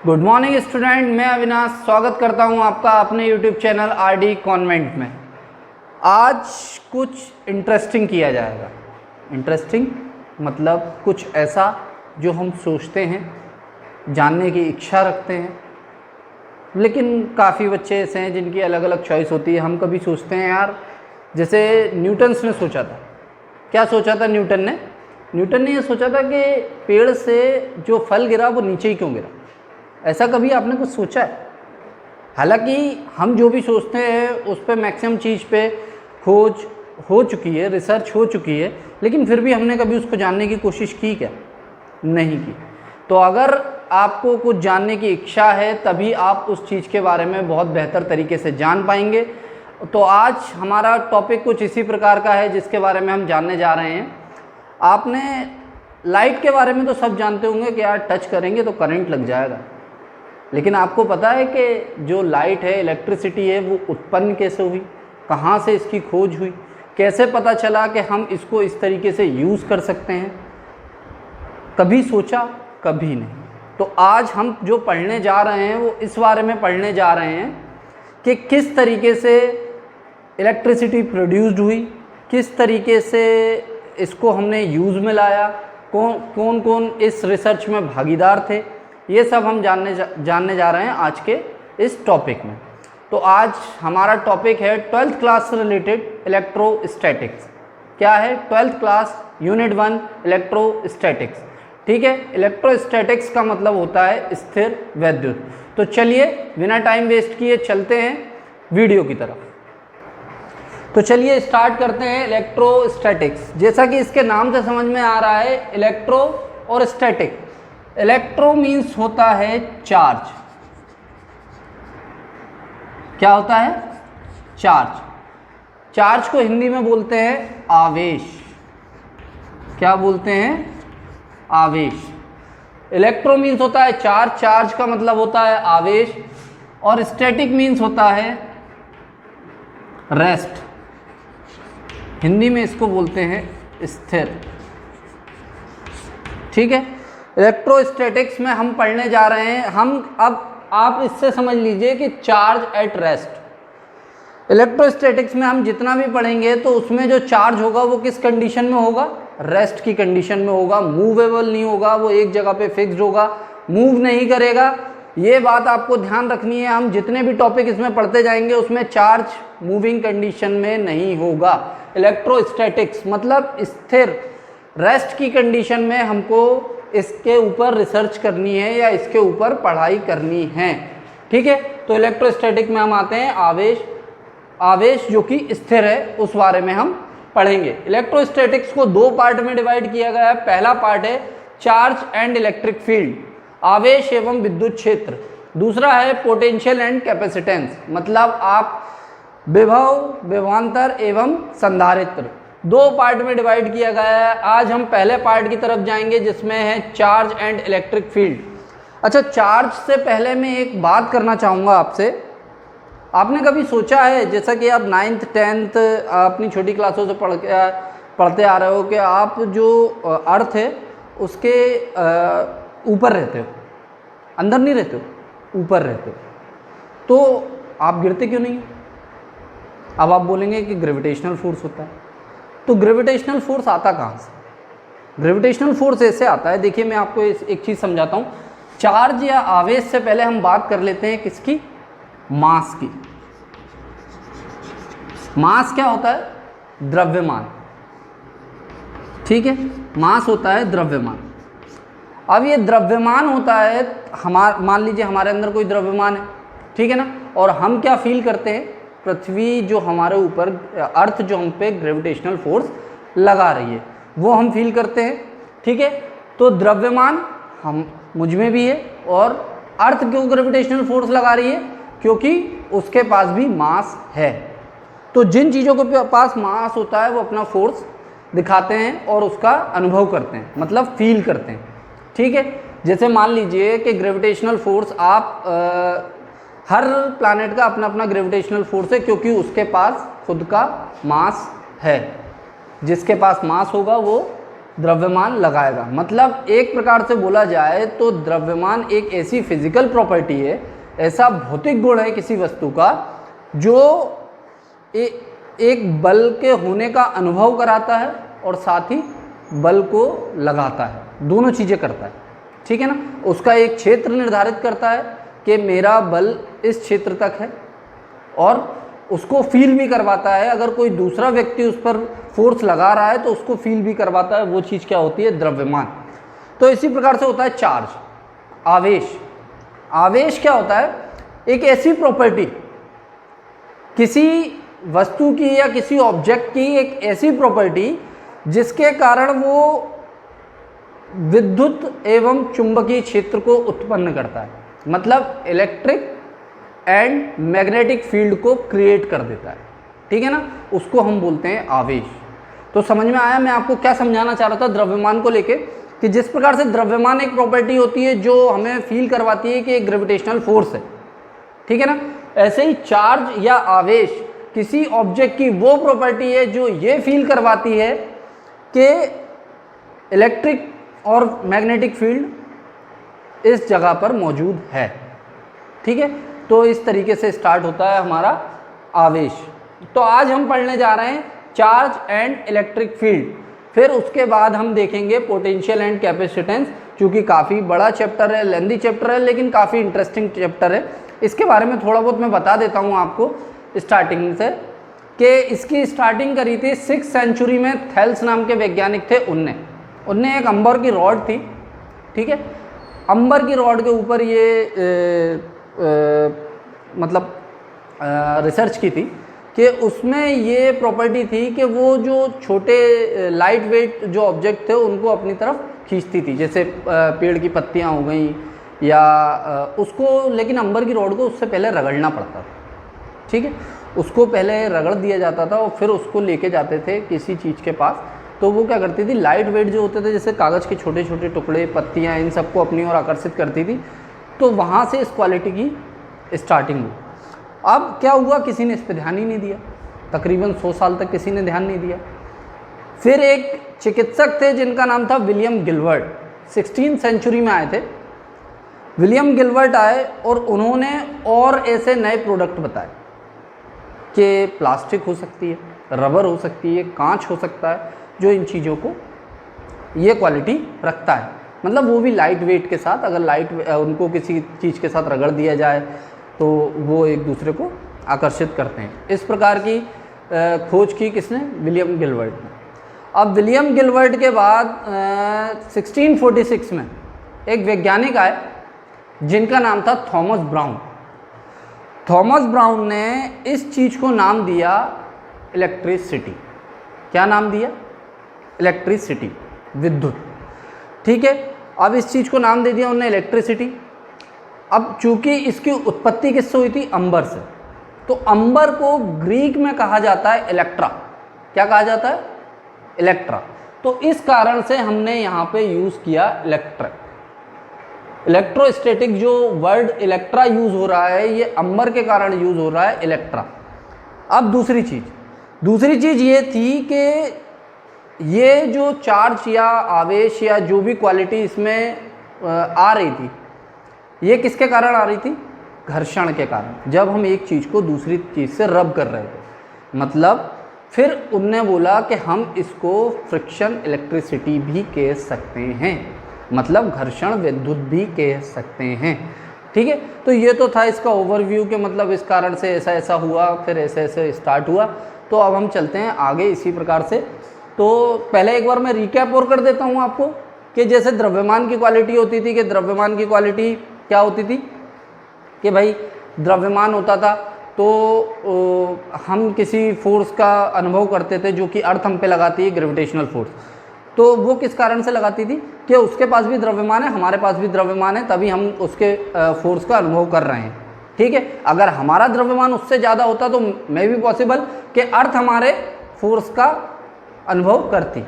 Good morning student, मैं अविनाश स्वागत करता हूं आपका अपने यूट्यूब चैनल आरडी कॉन्वेंट में। आज कुछ इंटरेस्टिंग किया जाएगा। इंटरेस्टिंग मतलब कुछ ऐसा जो हम सोचते हैं, जानने की इच्छा रखते हैं, लेकिन काफ़ी बच्चे ऐसे हैं जिनकी अलग अलग चॉइस होती है। हम कभी सोचते हैं यार, जैसे न्यूटन्स ने सोचा था। क्या सोचा था न्यूटन ने ये सोचा था कि पेड़ से जो फल गिरा वो नीचे ही क्यों गिरा। ऐसा कभी आपने कुछ सोचा है? हालांकि हम जो भी सोचते हैं उस पर मैक्सिमम चीज़ पे खोज हो चुकी है, रिसर्च हो चुकी है, लेकिन फिर भी हमने कभी उसको जानने की कोशिश की क्या? नहीं की। तो अगर आपको कुछ जानने की इच्छा है तभी आप उस चीज़ के बारे में बहुत बेहतर तरीके से जान पाएंगे। तो आज हमारा टॉपिक कुछ इसी प्रकार का है जिसके बारे में हम जानने जा रहे हैं। आपने लाइट के बारे में तो सब जानते होंगे कि यार टच करेंगे तो करंट लग जाएगा, लेकिन आपको पता है कि जो लाइट है, इलेक्ट्रिसिटी है, वो उत्पन्न कैसे हुई, कहाँ से इसकी खोज हुई, कैसे पता चला कि हम इसको इस तरीके से यूज़ कर सकते हैं? कभी सोचा? कभी नहीं। तो आज हम जो पढ़ने जा रहे हैं वो इस बारे में पढ़ने जा रहे हैं कि किस तरीके से इलेक्ट्रिसिटी प्रोड्यूस्ड हुई, किस तरीके से इसको हमने यूज़ में लाया, कौन कौन इस रिसर्च में भागीदार थे, ये सब हम जानने जा रहे हैं आज के इस टॉपिक में। तो आज हमारा टॉपिक है 12th क्लास से रिलेटेड इलेक्ट्रोस्टैटिक्स। क्या है? 12th class unit 1 electrostatics. ठीक है, इलेक्ट्रोस्टैटिक्स का मतलब होता है स्थिर वैद्युत। तो चलिए बिना टाइम वेस्ट किए चलते हैं वीडियो की तरफ। तो चलिए स्टार्ट करते हैं इलेक्ट्रोस्टैटिक्स। जैसा कि इसके नाम से समझ में आ रहा है, इलेक्ट्रो और स्टैटिक। इलेक्ट्रो मीन्स होता है चार्ज। क्या होता है? चार्ज। चार्ज को हिंदी में बोलते हैं आवेश। क्या बोलते हैं? आवेश। इलेक्ट्रो मीन्स होता है चार्ज, चार्ज का मतलब होता है आवेश, और स्टैटिक मीन्स होता है रेस्ट। हिंदी में इसको बोलते हैं स्थिर। ठीक है, इलेक्ट्रोस्टैटिक्स में हम पढ़ने जा रहे हैं। अब आप इससे समझ लीजिए कि चार्ज एट रेस्ट। इलेक्ट्रोस्टैटिक्स में हम जितना भी पढ़ेंगे तो उसमें जो चार्ज होगा वो किस कंडीशन में होगा? रेस्ट की कंडीशन में होगा। मूवेबल नहीं होगा, वो एक जगह पे फिक्स्ड होगा, मूव नहीं करेगा। ये बात आपको ध्यान रखनी है। हम जितने भी टॉपिक इसमें पढ़ते जाएंगे उसमें चार्ज मूविंग कंडीशन में नहीं होगा। इलेक्ट्रोस्टैटिक्स मतलब स्थिर, रेस्ट की कंडीशन में हमको इसके ऊपर रिसर्च करनी है या इसके ऊपर पढ़ाई करनी है। ठीक है, तो इलेक्ट्रोस्टैटिक में हम आते हैं आवेश जो कि स्थिर है, उस बारे में हम पढ़ेंगे। इलेक्ट्रोस्टैटिक्स को दो पार्ट में डिवाइड किया गया है। पहला पार्ट है चार्ज एंड इलेक्ट्रिक फील्ड, आवेश एवं विद्युत क्षेत्र। दूसरा है पोटेंशियल एंड कैपेसिटेंस, मतलब आप विभव, विभवांतर एवं संधारित्र। दो पार्ट में डिवाइड किया गया है। आज हम पहले पार्ट की तरफ जाएंगे जिसमें है चार्ज एंड इलेक्ट्रिक फील्ड। अच्छा, चार्ज से पहले मैं एक बात करना चाहूँगा आपसे। आपने कभी सोचा है, जैसा कि आप 9th 10th अपनी छोटी क्लासों से पढ़ते आ रहे हो, कि आप जो अर्थ है उसके ऊपर रहते हो, अंदर नहीं रहते हो, ऊपर रहते हो, तो आप गिरते क्यों नहीं? अब आप बोलेंगे कि ग्रेविटेशनल फोर्स होता है। तो ग्रेविटेशनल फोर्स आता कहाँ से? ग्रेविटेशनल फोर्स ऐसे आता है, देखिए मैं आपको एक चीज़ समझाता हूँ। चार्ज या आवेश से पहले हम बात कर लेते हैं किसकी? मास की। मास क्या होता है? द्रव्यमान। ठीक है, मास होता है द्रव्यमान। अब ये द्रव्यमान होता है, मान लीजिए हमारे अंदर कोई द्रव्यमान है, ठीक है ना, और हम क्या फील करते हैं? पृथ्वी जो हमारे ऊपर, अर्थ जो हम पे ग्रेविटेशनल फोर्स लगा रही है, वो हम फील करते हैं। ठीक है, तो द्रव्यमान मुझ में भी है, और अर्थ क्यों ग्रेविटेशनल फोर्स लगा रही है? क्योंकि उसके पास भी मास है। तो जिन चीज़ों के पास मास होता है वो अपना फोर्स दिखाते हैं और उसका अनुभव करते हैं, मतलब फील करते हैं। ठीक है, जैसे मान लीजिए कि ग्रेविटेशनल फोर्स, आप हर प्लैनेट का अपना अपना ग्रेविटेशनल फोर्स है, क्योंकि उसके पास खुद का मास है। जिसके पास मास होगा वो द्रव्यमान लगाएगा। मतलब एक प्रकार से बोला जाए तो द्रव्यमान एक ऐसी फिजिकल प्रॉपर्टी है, ऐसा भौतिक गुण है किसी वस्तु का जो एक बल के होने का अनुभव कराता है और साथ ही बल को लगाता है, दोनों चीज़ें करता है, ठीक है ना। उसका एक क्षेत्र निर्धारित करता है कि मेरा बल इस क्षेत्र तक है, और उसको फील भी करवाता है, अगर कोई दूसरा व्यक्ति उस पर फोर्स लगा रहा है तो उसको फील भी करवाता है। वो चीज़ क्या होती है? द्रव्यमान। तो इसी प्रकार से होता है चार्ज, आवेश। आवेश क्या होता है? एक ऐसी प्रॉपर्टी, किसी वस्तु की या किसी ऑब्जेक्ट की एक ऐसी प्रॉपर्टी जिसके कारण वो विद्युत एवं चुंबकीय क्षेत्र को उत्पन्न करता है, मतलब इलेक्ट्रिक एंड मैग्नेटिक फील्ड को क्रिएट कर देता है, ठीक है ना। उसको हम बोलते हैं आवेश। तो समझ में आया मैं आपको क्या समझाना चाह रहा था द्रव्यमान को लेके, कि जिस प्रकार से द्रव्यमान एक प्रॉपर्टी होती है जो हमें फील करवाती है कि एक ग्रेविटेशनल फोर्स है, ठीक है ना, ऐसे ही चार्ज या आवेश किसी ऑब्जेक्ट की वो प्रॉपर्टी है जो ये फील करवाती है कि इलेक्ट्रिक और मैग्नेटिक फील्ड इस जगह पर मौजूद है, ठीक है। तो इस तरीके से स्टार्ट होता है हमारा आवेश। तो आज हम पढ़ने जा रहे हैं चार्ज एंड इलेक्ट्रिक फील्ड, फिर उसके बाद हम देखेंगे पोटेंशियल एंड कैपेसिटेंस, क्योंकि काफ़ी बड़ा चैप्टर है, लेंदी चैप्टर है, लेकिन काफ़ी इंटरेस्टिंग चैप्टर है। इसके बारे में थोड़ा बहुत मैं बता देता हूँ आपको स्टार्टिंग से, कि इसकी स्टार्टिंग करी थी 6th सेंचुरी में। थेल्स नाम के वैज्ञानिक थे, उनने एक अंबर की रॉड थी, ठीक है, अंबर की रॉड के ऊपर ये मतलब रिसर्च की थी कि उसमें ये प्रॉपर्टी थी कि वो जो छोटे लाइट वेट जो ऑब्जेक्ट थे उनको अपनी तरफ खींचती थी, जैसे पेड़ की पत्तियां हो गई या उसको, लेकिन अंबर की रॉड को उससे पहले रगड़ना पड़ता था, ठीक है, उसको पहले रगड़ दिया जाता था और फिर उसको लेके जाते थे किसी चीज़ के पास। तो वो क्या करती थी, लाइट वेट जो होते थे जैसे कागज़ के छोटे छोटे टुकड़े, पत्तियाँ, इन सबको अपनी ओर आकर्षित करती थी। तो वहाँ से इस क्वालिटी की स्टार्टिंग हुई। अब क्या हुआ, किसी ने इस पर ध्यान ही नहीं दिया, तकरीबन 100 साल तक किसी ने ध्यान नहीं दिया। फिर एक चिकित्सक थे जिनका नाम था विलियम गिलवर्ट, 16th सेंचुरी में आए थे। विलियम गिलवर्ट आए और उन्होंने और ऐसे नए प्रोडक्ट बताए कि प्लास्टिक हो सकती है, रबर हो सकती है, कांच हो सकता है, जो इन चीज़ों को ये क्वालिटी रखता है, मतलब वो भी लाइट वेट के साथ, अगर उनको किसी चीज़ के साथ रगड़ दिया जाए तो वो एक दूसरे को आकर्षित करते हैं। इस प्रकार की खोज की किसने? विलियम गिलवर्ट ने। अब विलियम गिलवर्ट के बाद 1646 में एक वैज्ञानिक आए जिनका नाम था थॉमस ब्राउन। थॉमस ब्राउन ने इस चीज़ को नाम दिया इलेक्ट्रिसिटी। क्या नाम दिया? इलेक्ट्रिसिटी, विद्युत, ठीक है। अब इस चीज़ को नाम दे दिया उन्होंने इलेक्ट्रिसिटी। अब चूंकि इसकी उत्पत्ति किससे हुई थी? अंबर से। तो अंबर को ग्रीक में कहा जाता है इलेक्ट्रा। क्या कहा जाता है? इलेक्ट्रा। तो इस कारण से हमने यहाँ पे यूज़ किया इलेक्ट्रोस्टैटिक। जो वर्ड इलेक्ट्रा यूज़ हो रहा है ये अंबर के कारण यूज़ हो रहा है, इलेक्ट्रा। अब दूसरी चीज़ ये थी कि ये जो चार्ज या आवेश या जो भी क्वालिटी इसमें आ रही थी, ये किसके कारण आ रही थी? घर्षण के कारण। जब हम एक चीज़ को दूसरी चीज़ से रब कर रहे थे, मतलब फिर उनने बोला कि हम इसको फ्रिक्शन इलेक्ट्रिसिटी भी कह सकते हैं, मतलब घर्षण विद्युत भी कह सकते हैं, ठीक है। तो ये तो था इसका ओवरव्यू कि मतलब इस कारण से ऐसा ऐसा हुआ, फिर ऐसे ऐसे स्टार्ट हुआ। तो अब हम चलते हैं आगे इसी प्रकार से। तो पहले एक बार मैं रिकैप और कर देता हूँ आपको कि जैसे द्रव्यमान की क्वालिटी होती थी, कि द्रव्यमान की क्वालिटी क्या होती थी कि भाई द्रव्यमान होता था तो हम किसी फोर्स का अनुभव करते थे जो कि अर्थ हम पे लगाती है, ग्रेविटेशनल फोर्स। तो वो किस कारण से लगाती थी कि उसके पास भी द्रव्यमान है, हमारे पास भी द्रव्यमान है, तभी हम उसके फोर्स का अनुभव कर रहे हैं, ठीक है। अगर हमारा द्रव्यमान उससे ज़्यादा होता तो मे भी पॉसिबल कि अर्थ हमारे फोर्स का अनुभव करती,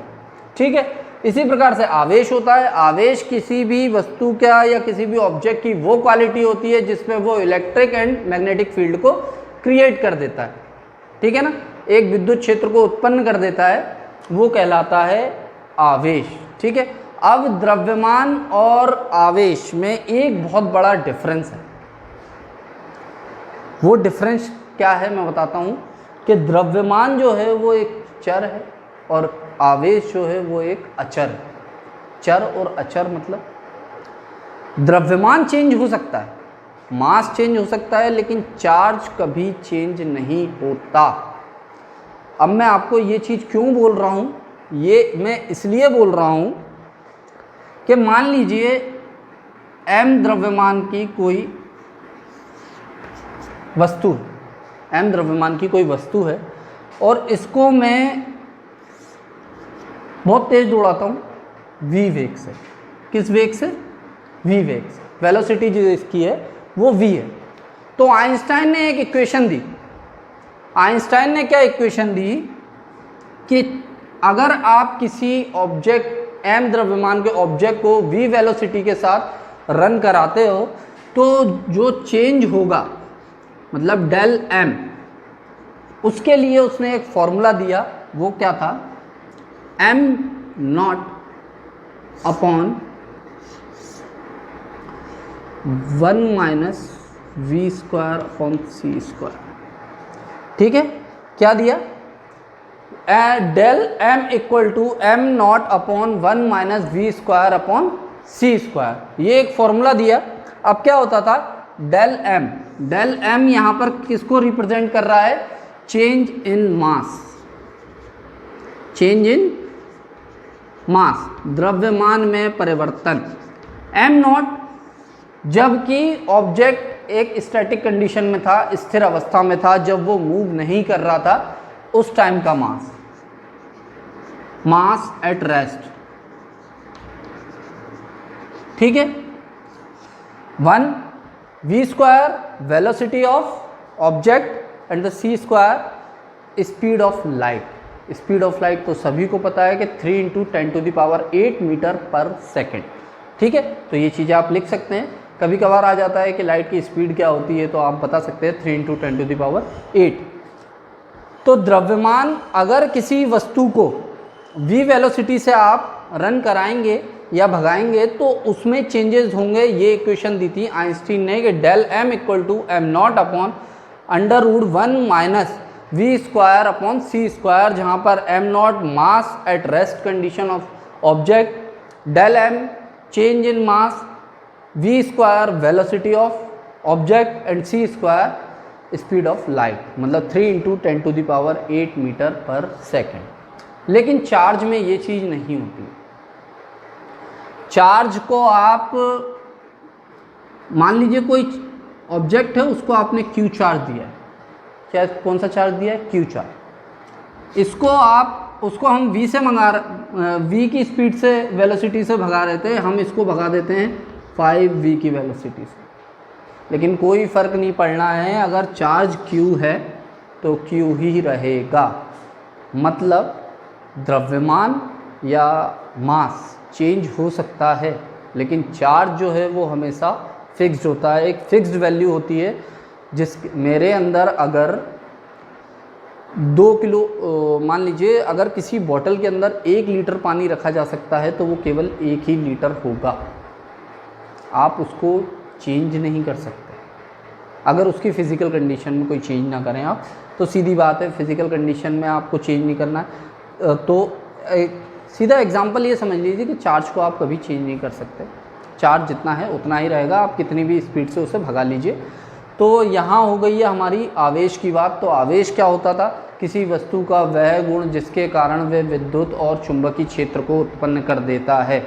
ठीक है। इसी प्रकार से आवेश होता है। आवेश किसी भी वस्तु का या किसी भी ऑब्जेक्ट की वो क्वालिटी होती है जिसमें वो इलेक्ट्रिक एंड मैग्नेटिक फील्ड को क्रिएट कर देता है, ठीक है ना, एक विद्युत क्षेत्र को उत्पन्न कर देता है, वो कहलाता है आवेश। ठीक है। अब द्रव्यमान और आवेश में एक बहुत बड़ा डिफरेंस है। वो डिफरेंस क्या है मैं बताता हूँ कि द्रव्यमान जो है वो एक चर है और आवेश जो है वो एक अचर है। चर और अचर मतलब द्रव्यमान चेंज हो सकता है, मास चेंज हो सकता है, लेकिन चार्ज कभी चेंज नहीं होता। अब मैं आपको ये चीज़ क्यों बोल रहा हूँ, ये मैं इसलिए बोल रहा हूँ कि मान लीजिए m द्रव्यमान की कोई वस्तु, m द्रव्यमान की कोई वस्तु है और इसको मैं बहुत तेज दौड़ाता हूँ v वेग से। किस वेग से? v वेग से। वेलोसिटी जो इसकी है वो v है। तो आइंस्टाइन ने एक इक्वेशन दी। आइंस्टाइन ने क्या इक्वेशन दी कि अगर आप किसी ऑब्जेक्ट m द्रव्यमान के ऑब्जेक्ट को v वेलोसिटी के साथ रन कराते हो तो जो चेंज होगा मतलब डेल m, उसके लिए उसने एक फॉर्मूला दिया। वो क्या था? m not upon 1 minus V square upon C square. ठीक है, क्या दिया? Del m equal to m not upon 1 minus V square upon C square, ये एक फॉर्मूला दिया। अब क्या होता था? डेल m यहाँ पर किसको रिप्रेजेंट कर रहा है? Change in mass. Change in मास, द्रव्यमान में परिवर्तन। m नॉट जबकि ऑब्जेक्ट एक स्टैटिक कंडीशन में था, स्थिर अवस्था में था, जब वो मूव नहीं कर रहा था, उस टाइम का मास, मास एट रेस्ट। ठीक है। 1 v square velocity of object and the c square speed of light. Speed of light तो सभी को पता है कि 3 × 10⁸ मीटर पर सेकेंड। ठीक है, तो ये चीज़ें आप लिख सकते हैं। कभी कभार आ जाता है कि लाइट की स्पीड क्या होती है, तो आप बता सकते हैं 3 × 10⁸। तो द्रव्यमान अगर किसी वस्तु को v वेलोसिटी से आप रन कराएंगे या भगाएंगे तो उसमें चेंजेस होंगे। ये इक्वेशन दी थी आइंस्टीन ने कि del m equal to m not upon √1 minus V square upon C square, जहाँ पर m not mass at rest condition of object, del m change in mass, v square velocity of object and c square speed of light, मतलब 3 × 10⁸ metre पर second. लेकिन charge में ये चीज़ नहीं होती। Charge को आप मान लीजिए कोई ऑब्जेक्ट है, उसको आपने q चार्ज दिया है। क्या, कौन सा चार्ज दिया है? q charge. उसको हम v से v की स्पीड से, वेलोसिटी से भगा रहे थे, हम इसको भगा देते हैं 5v की वेलोसिटी से। लेकिन कोई फ़र्क नहीं पड़ना है, अगर चार्ज q है तो q ही रहेगा। मतलब द्रव्यमान या मास चेंज हो सकता है, लेकिन चार्ज जो है वो हमेशा फिक्स्ड होता है। एक फिक्स्ड वैल्यू होती है, जिस मेरे अंदर अगर 2 किलो, मान लीजिए अगर किसी बोतल के अंदर 1 लीटर पानी रखा जा सकता है तो वो केवल 1 ही लीटर होगा। आप उसको चेंज नहीं कर सकते अगर उसकी फ़िज़िकल कंडीशन में कोई चेंज ना करें आप, तो सीधी बात है फ़िज़िकल कंडीशन में आपको चेंज नहीं करना है। तो सीधा एग्जांपल ये समझ लीजिए कि चार्ज को आप कभी चेंज नहीं कर सकते। चार्ज जितना है उतना ही रहेगा, आप कितनी भी स्पीड से उसे भगा लीजिए। तो यहाँ हो गई है हमारी आवेश की बात। तो आवेश क्या होता था? किसी वस्तु का वह गुण जिसके कारण वह विद्युत और चुंबकीय क्षेत्र को उत्पन्न कर देता है।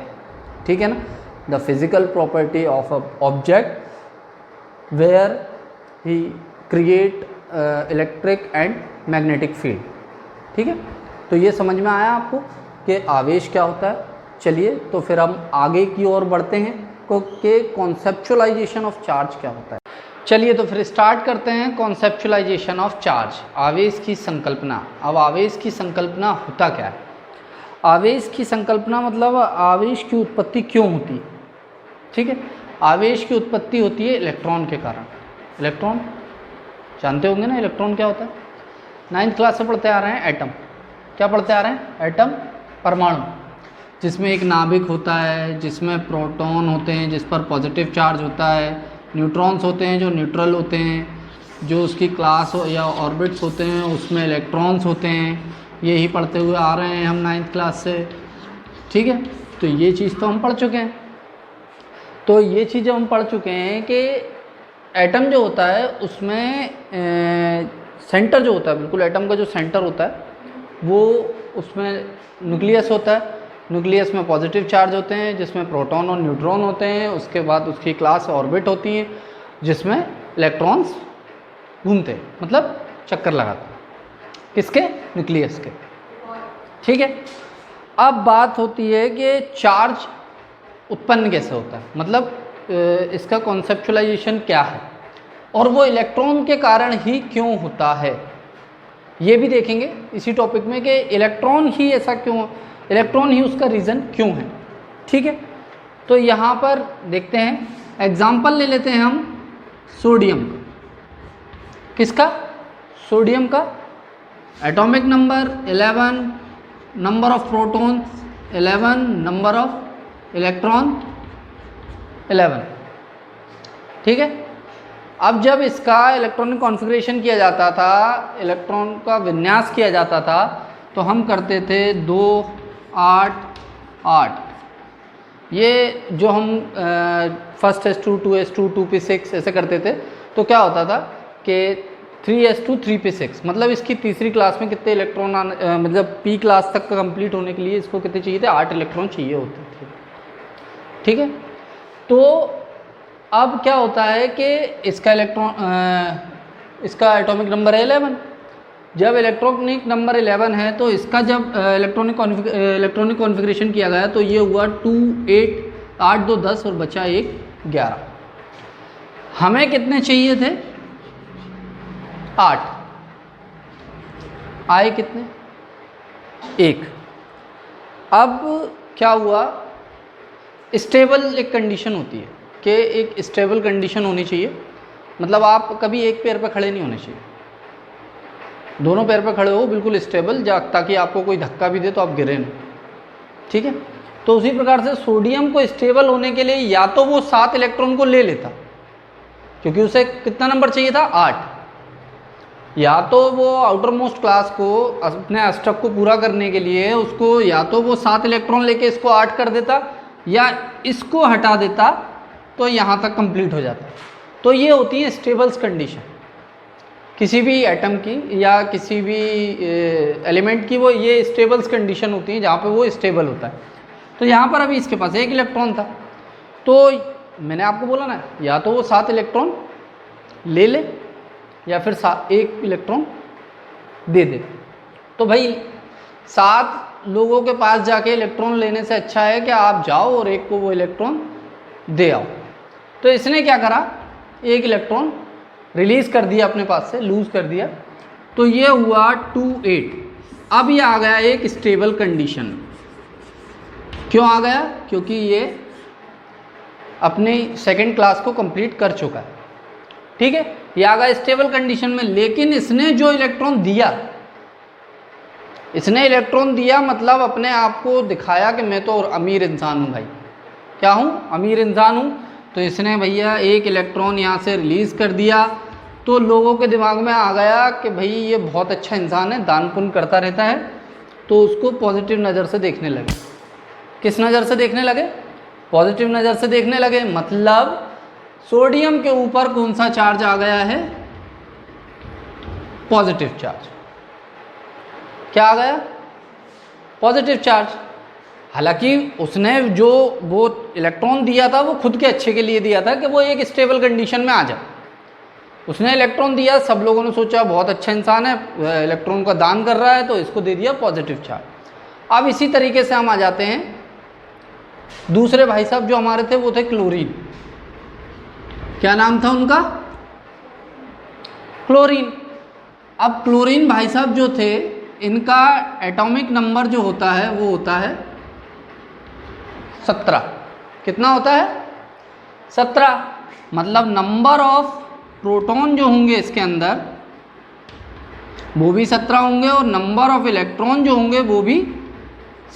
ठीक है ना? The physical property of a object where he create electric and magnetic field. ठीक है, तो ये समझ में आया आपको कि आवेश क्या होता है। चलिए तो फिर हम आगे की ओर बढ़ते हैं कि कॉन्सेप्चुअलाइजेशन ऑफ चार्ज क्या होता है। चलिए तो फिर स्टार्ट करते हैं कॉन्सेप्चुअलाइजेशन ऑफ चार्ज, आवेश की संकल्पना। अब आवेश की संकल्पना होता क्या है? आवेश की संकल्पना मतलब आवेश की उत्पत्ति क्यों होती है। ठीक है, आवेश की उत्पत्ति होती है इलेक्ट्रॉन के कारण। इलेक्ट्रॉन जानते होंगे ना, इलेक्ट्रॉन क्या होता है? 9th क्लास से पढ़ते आ रहे हैं। एटम क्या पढ़ते आ रहे हैं? एटम, परमाणु। जिसमें एक नाभिक होता है, जिसमें प्रोटॉन होते हैं जिस पर पॉजिटिव चार्ज होता है, न्यूट्रॉन्स होते हैं जो न्यूट्रल होते हैं, जो उसकी क्लास या ऑर्बिट्स होते हैं उसमें इलेक्ट्रॉन्स होते हैं। यही पढ़ते हुए आ रहे हैं हम 9th क्लास से, ठीक है। तो ये चीज़ तो हम पढ़ चुके हैं। तो ये चीज़ जब हम पढ़ चुके हैं कि एटम जो होता है उसमें सेंटर जो होता है, बिल्कुल एटम का जो सेंटर होता है वो उसमें न्यूक्लियस होता है। न्यूक्लियस में पॉजिटिव चार्ज होते हैं जिसमें प्रोटॉन और न्यूट्रॉन होते हैं। उसके बाद उसकी क्लास ऑर्बिट होती है जिसमें इलेक्ट्रॉन्स घूमते हैं, मतलब चक्कर लगाते हैं, किसके? न्यूक्लियस के, ठीक है। अब बात होती है कि चार्ज उत्पन्न कैसे होता है, मतलब इसका कॉन्सेप्चुलाइजेशन क्या है और वो इलेक्ट्रॉन के कारण ही क्यों होता है, ये भी देखेंगे इसी टॉपिक में कि इलेक्ट्रॉन ही ऐसा क्यों, इलेक्ट्रॉन ही उसका रीज़न क्यों है, ठीक है। तो यहाँ पर देखते हैं, एग्जाम्पल ले लेते हैं हम सोडियम। किसका? सोडियम का। Atomic number 11, number of proton 11, number of electron 11, ठीक है। अब जब इसका इलेक्ट्रॉनिक कॉन्फ़िगरेशन किया जाता था, इलेक्ट्रॉन का विन्यास किया जाता था, तो हम करते थे 2 8 8। ये जो हम फर्स्ट s2 2s2 2p6 ऐसे करते थे, तो क्या होता था कि 3s2 3p6, मतलब इसकी तीसरी क्लास में कितने इलेक्ट्रॉन मतलब p क्लास तक का कंप्लीट होने के लिए इसको कितने चाहिए थे? 8 इलेक्ट्रॉन चाहिए होते थे, ठीक है। तो अब क्या होता है कि इसका इसका एटॉमिक नंबर है 11। जब इलेक्ट्रॉनिक नंबर 11 है तो इसका जब इलेक्ट्रॉनिक कॉन्फ़िगरेशन किया गया तो ये हुआ 2 8 8 2 10 और बचा 1 11। हमें कितने चाहिए थे? 8, आए कितने? 1। अब क्या हुआ, स्टेबल एक कंडीशन होती है कि एक स्टेबल कंडीशन होनी चाहिए, मतलब आप कभी एक पैर पर खड़े नहीं होने चाहिए, दोनों पैर पर खड़े हो बिल्कुल स्टेबल, ताकि आपको कोई धक्का भी दे तो आप गिरे नहीं, ठीक है। तो उसी प्रकार से सोडियम को स्टेबल होने के लिए या तो वो 7 इलेक्ट्रॉन को ले लेता, क्योंकि उसे कितना नंबर चाहिए था? 8, या तो वो आउटर मोस्ट क्लास को अपने अष्टक को पूरा करने के लिए उसको या तो वो 7 इलेक्ट्रॉन लेके इसको 8 कर देता या इसको हटा देता, तो यहाँ तक कंप्लीट हो जाता। तो ये होती है स्टेबल्स कंडीशन किसी भी एटम की या किसी भी एलिमेंट की, वो ये स्टेबल्स कंडीशन होती है जहाँ पे वो स्टेबल होता है। तो यहाँ पर अभी इसके पास 1 इलेक्ट्रॉन था, तो मैंने आपको बोला ना, या तो वो 7 इलेक्ट्रॉन ले ले या फिर 1 इलेक्ट्रॉन दे दे। तो भाई 7 लोगों के पास जाके इलेक्ट्रॉन लेने से अच्छा है कि आप जाओ और एक को वो इलेक्ट्रॉन दे आओ। तो इसने क्या करा, 1 इलेक्ट्रॉन रिलीज़ कर दिया अपने पास से, लूज़ कर दिया, तो ये हुआ 2 8। अब ये आ गया एक स्टेबल कंडीशन। क्यों आ गया? क्योंकि ये अपनी सेकंड क्लास को कंप्लीट कर चुका है, ठीक है। ये आ गया स्टेबल कंडीशन में, लेकिन इसने जो इलेक्ट्रॉन दिया, इसने इलेक्ट्रॉन दिया मतलब अपने आप को दिखाया कि मैं तो अमीर इंसान हूँ भाई, क्या हूँ? अमीर इंसान हूँ। तो इसने भैया 1 इलेक्ट्रॉन यहाँ से रिलीज़ कर दिया, तो लोगों के दिमाग में आ गया कि भाई ये बहुत अच्छा इंसान है, दान पुण्य करता रहता है, तो उसको पॉजिटिव नज़र से देखने लगे। किस नज़र से देखने लगे? पॉजिटिव नज़र से देखने लगे। मतलब सोडियम के ऊपर कौन सा चार्ज आ गया है? Positive charge. क्या आ गया? Positive charge. हालांकि उसने जो वो इलेक्ट्रॉन दिया था वो खुद के अच्छे के लिए दिया था कि वो एक स्टेबल कंडीशन में आ जाए। उसने इलेक्ट्रॉन दिया, सब लोगों ने सोचा बहुत अच्छा इंसान है, इलेक्ट्रॉन का दान कर रहा है, तो इसको दे दिया पॉजिटिव चार्ज। अब इसी तरीके से हम आ जाते हैं दूसरे भाई साहब जो हमारे थे, वो थे क्लोरीन। क्या नाम था उनका? क्लोरीन। अब क्लोरीन भाई साहब जो थे, इनका एटॉमिक नंबर जो होता है वो होता है 17। कितना होता है? 17। मतलब नंबर ऑफ प्रोटॉन जो होंगे इसके अंदर वो भी 17 होंगे और नंबर ऑफ इलेक्ट्रॉन जो होंगे वो भी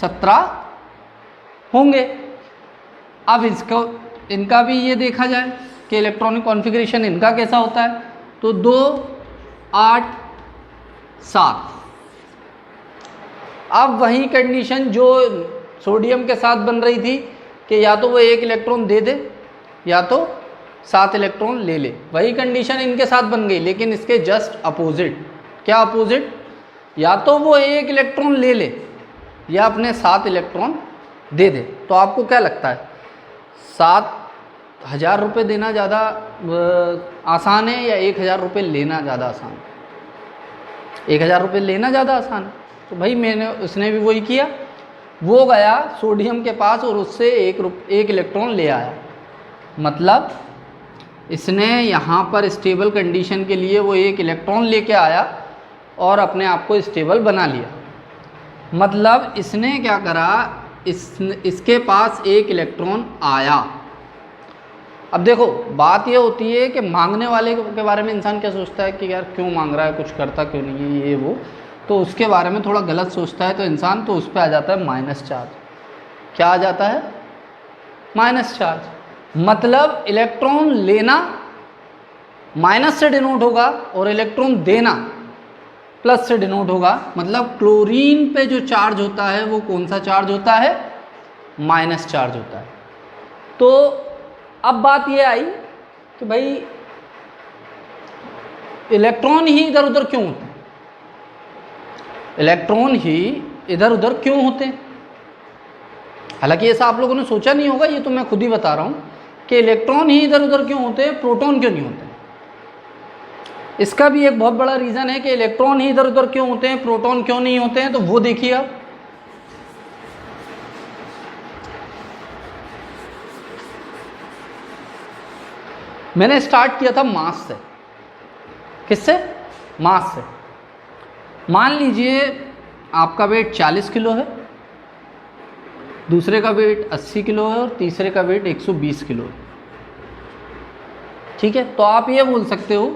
17 होंगे। अब इसको इनका भी ये देखा जाए कि इलेक्ट्रॉनिक कॉन्फ़िगरेशन इनका कैसा होता है। तो 2 8 7। अब वही कंडीशन जो सोडियम के साथ बन रही थी कि या तो वो 1 इलेक्ट्रॉन दे दे या तो 7 इलेक्ट्रॉन ले ले, वही कंडीशन इनके साथ बन गई, लेकिन इसके जस्ट अपोजिट। क्या अपोजिट? या तो वो 1 इलेक्ट्रॉन ले ले या अपने 7 इलेक्ट्रॉन दे दे। तो आपको क्या लगता है 7,000 रुपये देना ज़्यादा आसान है या 1,000 रुपये लेना ज़्यादा आसान है? 1,000 रुपये लेना ज़्यादा आसान है। तो भाई उसने भी वही किया, वो गया सोडियम के पास और उससे 1 इलेक्ट्रॉन ले आया। मतलब इसने यहाँ पर स्टेबल कंडीशन के लिए वो 1 इलेक्ट्रॉन लेके आया और अपने आप को स्टेबल बना लिया। मतलब इसने क्या करा, इसके पास 1 इलेक्ट्रॉन आया। अब देखो बात ये होती है कि मांगने वाले के बारे में इंसान क्या सोचता है कि यार क्यों मांग रहा है, कुछ करता क्यों नहीं है, ये वो, तो उसके बारे में थोड़ा गलत सोचता है तो इंसान तो उस पर आ जाता है माइनस चार्ज। क्या आ जाता है? Minus charge. मतलब इलेक्ट्रॉन लेना माइनस से डिनोट होगा और इलेक्ट्रॉन देना प्लस से डिनोट होगा। मतलब क्लोरीन पे जो चार्ज होता है वो कौन सा चार्ज होता है? माइनस चार्ज होता है। तो अब बात ये आई कि भाई इलेक्ट्रॉन ही इधर उधर क्यों होते हैं? इलेक्ट्रॉन ही इधर उधर क्यों होते हैं? हालांकि ऐसा आप लोगों ने सोचा नहीं होगा, ये तो मैं खुद ही बता रहा हूं कि इलेक्ट्रॉन ही इधर उधर क्यों होते हैं, प्रोटॉन क्यों नहीं होते। इसका भी एक बहुत बड़ा रीज़न है कि इलेक्ट्रॉन ही इधर उधर क्यों होते हैं, प्रोटॉन क्यों नहीं होते हैं। तो वो देखिए आप, मैंने स्टार्ट किया था मास से। किससे? मास से। मान लीजिए आपका वेट 40 किलो है, दूसरे का वेट 80 किलो है और तीसरे का वेट 120 किलो है। ठीक है, तो आप ये बोल सकते हो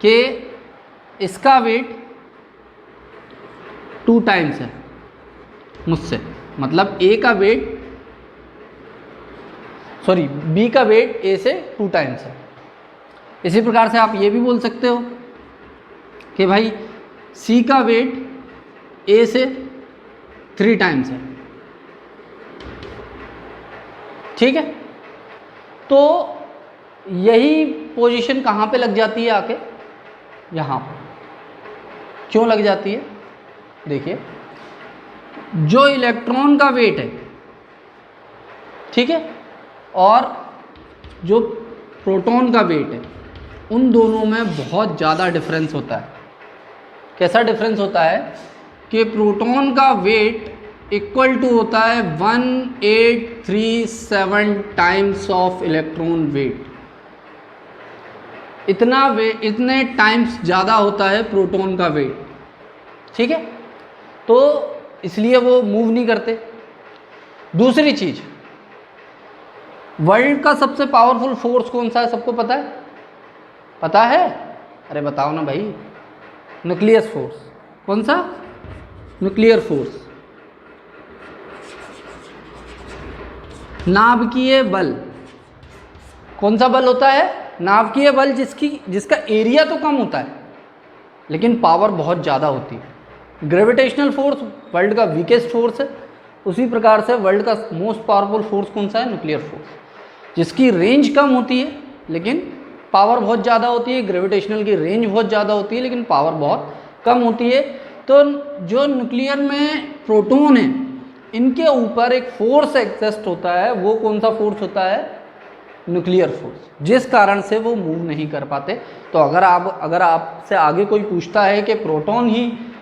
कि इसका वेट 2 टाइम्स है मुझसे, मतलब बी का वेट ए से 2 टाइम्स है। इसी प्रकार से आप ये भी बोल सकते हो कि भाई सी का वेट ए से 3 टाइम्स है। ठीक है, तो यही पोजीशन कहाँ पे लग जाती है आके? यहाँ पर। क्यों लग जाती है? देखिए, जो इलेक्ट्रॉन का वेट है, ठीक है, और जो प्रोटॉन का वेट है, उन दोनों में बहुत ज़्यादा डिफरेंस होता है। कैसा डिफरेंस होता है कि प्रोटॉन का वेट इक्वल टू होता है 1837 टाइम्स ऑफ इलेक्ट्रॉन वेट। इतने टाइम्स ज़्यादा होता है प्रोटॉन का वेट। ठीक है, तो इसलिए वो मूव नहीं करते। दूसरी चीज़, वर्ल्ड का सबसे पावरफुल फोर्स कौन सा है? सबको पता है? पता है? अरे बताओ ना भाई। Nuclear force. कौन सा? Nuclear force. नाभिकीय बल। कौन सा बल होता है? नाभिकीय बल, जिसका एरिया तो कम होता है लेकिन पावर बहुत ज़्यादा होती है। ग्रेविटेशनल फोर्स वर्ल्ड का वीकेस्ट फोर्स है, उसी प्रकार से वर्ल्ड का मोस्ट पावरफुल फोर्स कौन सा है? न्यूक्लियर फोर्स, जिसकी रेंज कम होती है लेकिन पावर बहुत ज़्यादा होती है। ग्रेविटेशनल की रेंज बहुत ज़्यादा होती है लेकिन पावर बहुत कम होती है। तो जो न्यूक्लियर में प्रोटॉन है, इनके ऊपर एक फोर्स एग्जिस्ट होता है। वो कौन सा फोर्स होता है? न्यूक्लियर फोर्स, जिस कारण से वो मूव नहीं कर पाते। तो अगर आपसे आगे कोई पूछता है कि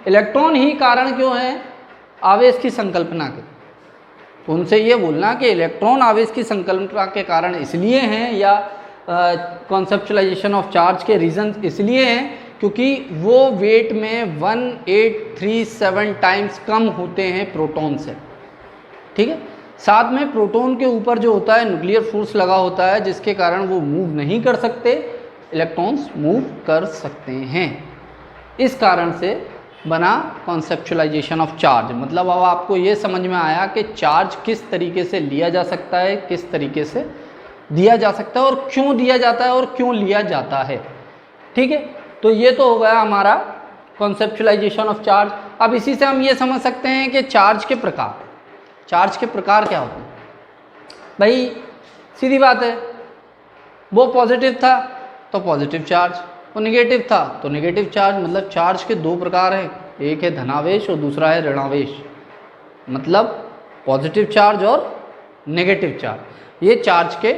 इलेक्ट्रॉन ही कारण क्यों है आवेश की संकल्पना के, तो उनसे ये बोलना कि इलेक्ट्रॉन आवेश की संकल्पना के कारण इसलिए हैं, या कॉन्सेप्चुलाइजेशन ऑफ चार्ज के रीजन इसलिए हैं क्योंकि वो वेट में 1837 टाइम्स कम होते हैं प्रोटॉन से। ठीक है, साथ में प्रोटॉन के ऊपर जो होता है न्यूक्लियर फोर्स लगा होता है, जिसके कारण वो मूव नहीं कर सकते, इलेक्ट्रॉन्स मूव कर सकते हैं। इस कारण से बना कॉन्सेप्चुलाइजेशन ऑफ चार्ज। मतलब अब आपको ये समझ में आया कि चार्ज किस तरीके से लिया जा सकता है, किस तरीके से दिया जा सकता है, और क्यों दिया जाता है और क्यों लिया जाता है। ठीक है, तो ये तो हो गया हमारा कॉन्सेप्चुलाइजेशन ऑफ चार्ज। अब इसी से हम ये समझ सकते हैं कि चार्ज के प्रकार क्या होते हैं। भाई सीधी बात है, वो पॉजिटिव था तो पॉजिटिव चार्ज, वो नेगेटिव था तो नेगेटिव चार्ज। मतलब चार्ज के दो प्रकार हैं, एक है धनावेश और दूसरा है ऋणावेश। मतलब पॉजिटिव चार्ज और नेगेटिव चार्ज, ये चार्ज के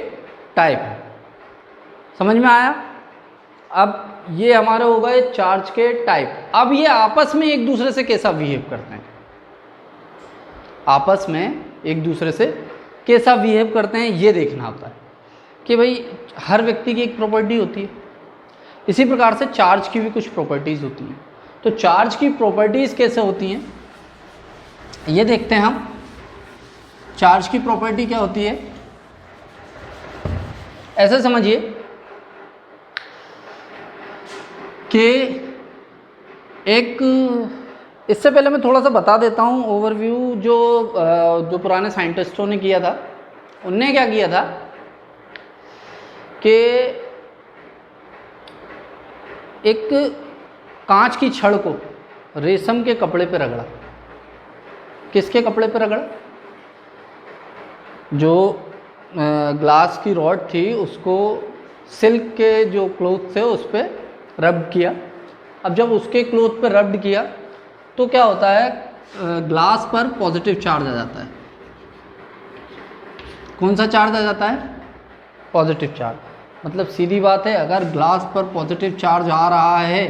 टाइप है। समझ में आया? अब ये हमारे हो गए चार्ज के टाइप। अब ये आपस में एक दूसरे से कैसा बिहेव करते हैं, आपस में एक दूसरे से कैसा बिहेव करते हैं ये देखना होता है कि भाई हर व्यक्ति की एक प्रॉपर्टी होती है, इसी प्रकार से चार्ज की भी कुछ प्रॉपर्टीज़ होती हैं। तो चार्ज की प्रॉपर्टीज़ कैसे होती हैं ये देखते हैं हम। चार्ज की प्रॉपर्टी क्या होती है, ऐसे समझिए कि एक, इससे पहले मैं थोड़ा सा बता देता हूँ ओवरव्यू। जो पुराने साइंटिस्टों ने किया था, उनने क्या किया था कि एक कांच की छड़ को रेशम के कपड़े पे रगड़ा। किसके कपड़े पे रगड़ा? जो ग्लास की रॉड थी उसको सिल्क के जो क्लॉथ थे उस पर रब किया। अब जब उसके क्लॉथ पे रब्ड किया तो क्या होता है, ग्लास पर पॉजिटिव चार्ज आ जाता है। कौन सा चार्ज आ जाता है? Positive charge. मतलब सीधी बात है, अगर ग्लास पर पॉजिटिव चार्ज आ रहा है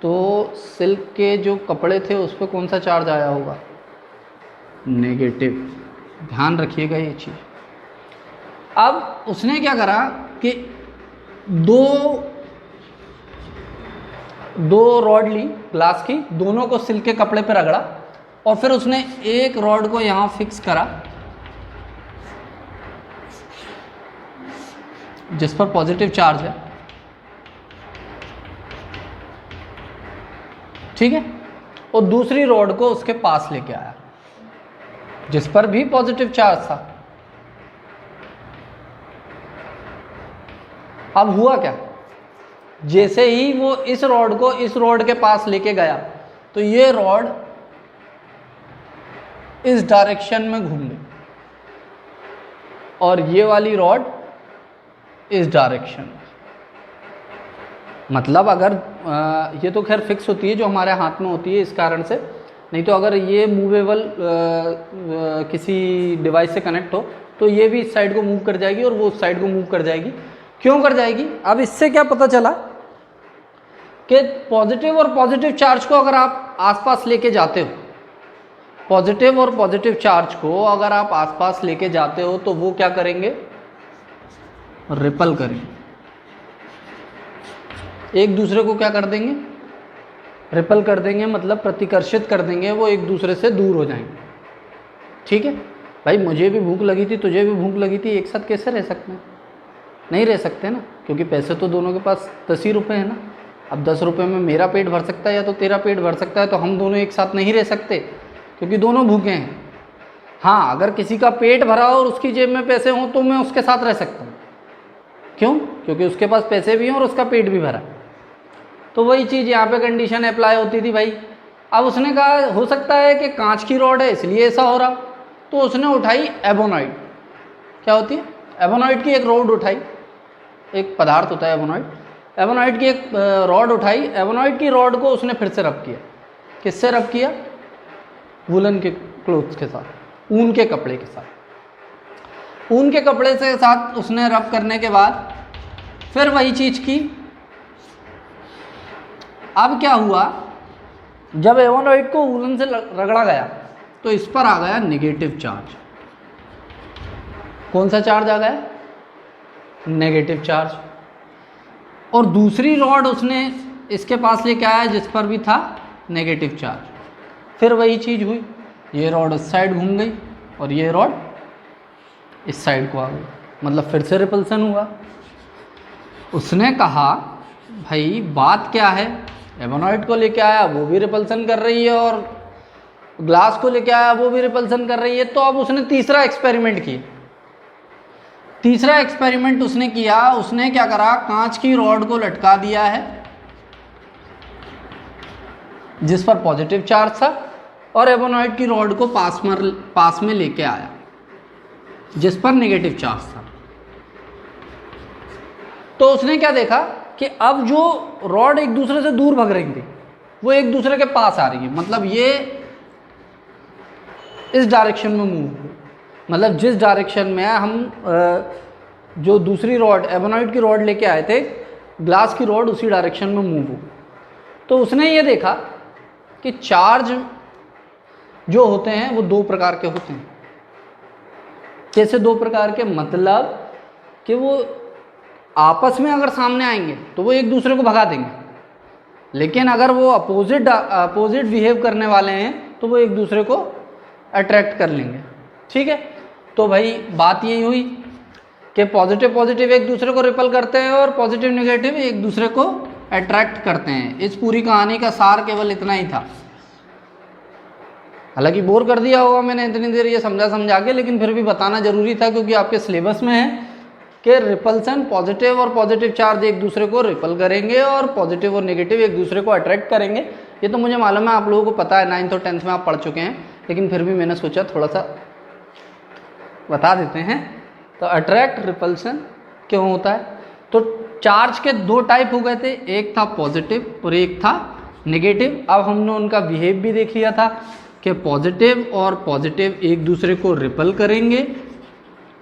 तो सिल्क के जो कपड़े थे उस पर कौन सा चार्ज आया होगा? नेगेटिव। ध्यान रखिएगा ये चीज़। अब उसने क्या करा कि दो रॉड ली ग्लास की, दोनों को सिल्क के कपड़े पर रगड़ा और फिर उसने एक रॉड को यहाँ फिक्स करा जिस पर पॉजिटिव चार्ज है। ठीक है, और दूसरी रॉड को उसके पास लेके आया जिस पर भी पॉजिटिव चार्ज था। अब हुआ क्या, जैसे ही वो इस रॉड को इस रॉड के पास लेके गया तो ये रॉड इस डायरेक्शन में घूम गई और ये वाली रॉड इस डायरेक्शन में। मतलब अगर ये तो खैर फिक्स होती है जो हमारे हाथ में होती है इस कारण से, नहीं तो अगर ये मूवेबल किसी डिवाइस से कनेक्ट हो तो ये भी इस साइड को मूव कर जाएगी और वो उस साइड को मूव कर जाएगी। क्यों कर जाएगी? अब इससे क्या पता चला कि पॉजिटिव और पॉजिटिव चार्ज को अगर आप आसपास लेके जाते हो, पॉजिटिव और पॉजिटिव चार्ज को अगर आप आसपास लेके जाते हो तो वो क्या करेंगे? रिपल करेंगे, एक दूसरे को क्या कर देंगे? रिपल कर देंगे, मतलब प्रतिकर्षित कर देंगे, वो एक दूसरे से दूर हो जाएंगे। ठीक है भाई, मुझे भी भूख लगी थी, तुझे भी भूख लगी थी, एक साथ कैसे रह सकते हैं? नहीं रह सकते ना, क्योंकि पैसे तो दोनों के पास 10 ही रुपये है ना। अब 10 रुपये में मेरा पेट भर सकता है या तो तेरा पेट भर सकता है, तो हम दोनों एक साथ नहीं रह सकते क्योंकि दोनों भूखे हैं। हाँ, अगर किसी का पेट भरा हो और उसकी जेब में पैसे हों तो मैं उसके साथ रह सकता हूँ। क्यों? क्योंकि उसके पास पैसे भी हैं और उसका पेट भी भरा। तो वही चीज़ यहाँ पे कंडीशन अप्लाई होती थी भाई। अब उसने कहा हो सकता है कि कांच की रॉड है इसलिए ऐसा हो रहा, तो उसने उठाई एबोनाइट। क्या होती है? एबोनाइट की एक रॉड उठाई, एक पदार्थ होता है एबोनाइट। एबोनाइट की एक रॉड उठाई, एबोनाइट की रॉड को उसने फिर से रब किया। किससे रब किया? वुलन के क्लोथ्स के साथ, ऊन के कपड़े के साथ। ऊन के कपड़े से साथ उसने रब करने के बाद फिर वही चीज़ की। अब क्या हुआ, जब एबोनाइट को वुलन से रगड़ा गया तो इस पर आ गया नेगेटिव चार्ज। कौन सा चार्ज आ गया? Negative charge. और दूसरी रॉड उसने इसके पास लेके आया जिस पर भी था नेगेटिव चार्ज। फिर वही चीज़ हुई, ये रॉड इस साइड घूम गई और ये रॉड इस साइड को आ गई, मतलब फिर से रिपल्सन हुआ। उसने कहा भाई बात क्या है एबोनॉइड को लेके आया वो भी रिपल्सन कर रही है, और ग्लास को लेके आया वो भी रिपल्सन कर रही है। तो अब उसने तीसरा एक्सपेरिमेंट किया। तीसरा एक्सपेरिमेंट उसने किया, उसने क्या करा, कांच की रॉड को लटका दिया है जिस पर पॉजिटिव चार्ज था, और एबोनॉइड की रॉड को पास में लेके आया जिस पर नेगेटिव चार्ज था। तो उसने क्या देखा कि अब जो रॉड एक दूसरे से दूर भाग रही थी वो एक दूसरे के पास आ रही है, मतलब ये इस डायरेक्शन में मूव हुई। मतलब जिस डायरेक्शन में हम जो दूसरी रॉड एबोनॉइड की रॉड लेके आए थे, ग्लास की रॉड उसी डायरेक्शन में मूव हुई। तो उसने ये देखा कि चार्ज जो होते हैं वो दो प्रकार के होते हैं। कैसे दो प्रकार के, मतलब कि वो आपस में अगर सामने आएंगे तो वो एक दूसरे को भगा देंगे, लेकिन अगर वो अपोजिट बिहेव करने वाले हैं तो वो एक दूसरे को अट्रैक्ट कर लेंगे। ठीक है, तो भाई बात यही हुई कि पॉजिटिव पॉजिटिव एक दूसरे को रिपल करते हैं और पॉजिटिव नेगेटिव एक दूसरे को अट्रैक्ट करते हैं। इस पूरी कहानी का सार केवल इतना ही था। हालांकि बोर कर दिया होगा मैंने इतनी देर ये समझा के, लेकिन फिर भी बताना जरूरी था क्योंकि आपके सिलेबस में है कि रिपल्सन, पॉजिटिव और पॉजिटिव चार्ज एक दूसरे को रिपल करेंगे और पॉजिटिव और नेगेटिव एक दूसरे को अट्रैक्ट करेंगे। ये तो मुझे मालूम है, आप लोगों को पता है, 9th और 10th में आप पढ़ चुके हैं, लेकिन फिर भी मैंने सोचा थोड़ा सा बता देते हैं। तो अट्रैक्ट रिपल्सन क्यों होता है, तो चार्ज के दो टाइप हो गए थे, एक था पॉजिटिव और एक था नेगेटिव। अब हमने उनका बिहेव भी देख लिया था कि पॉजिटिव और पॉजिटिव एक दूसरे को रिपल करेंगे,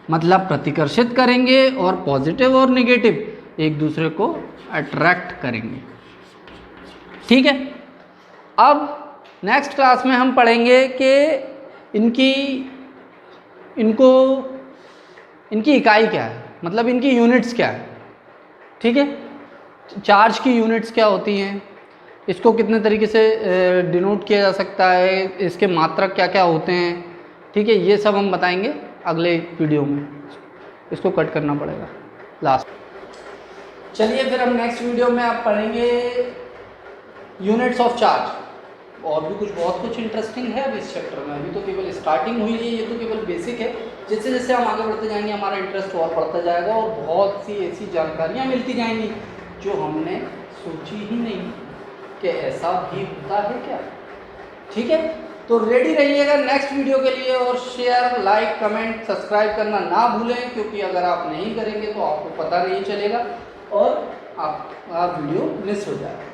मतलब प्रतिकर्षित करेंगे, और पॉजिटिव और नेगेटिव एक दूसरे को अट्रैक्ट करेंगे। ठीक है, अब नेक्स्ट क्लास में हम पढ़ेंगे कि इनकी इकाई क्या है, मतलब इनकी यूनिट्स क्या है। ठीक है, चार्ज की यूनिट्स क्या होती हैं, इसको कितने तरीके से डिनोट किया जा सकता है, इसके मात्रक क्या क्या होते हैं। ठीक है, ये सब हम बताएंगे अगले वीडियो में। इसको कट करना पड़ेगा लास्ट। चलिए फिर हम नेक्स्ट वीडियो में आप पढ़ेंगे यूनिट्स ऑफ चार्ज, और भी कुछ बहुत कुछ इंटरेस्टिंग है अब इस चैप्टर में। अभी तो केवल स्टार्टिंग हुई है, ये तो केवल बेसिक है। जैसे जैसे हम आगे बढ़ते जाएंगे हमारा इंटरेस्ट और बढ़ता जाएगा और बहुत सी ऐसी जानकारियाँ मिलती जाएंगी जो हमने सोची ही नहीं कि ऐसा भी होता है क्या। ठीक है, तो रेडी रहिएगा नेक्स्ट वीडियो के लिए, और शेयर, लाइक, कमेंट, सब्सक्राइब करना ना भूलें, क्योंकि अगर आप नहीं करेंगे तो आपको पता नहीं चलेगा और आपका वीडियो मिस हो जाएगा।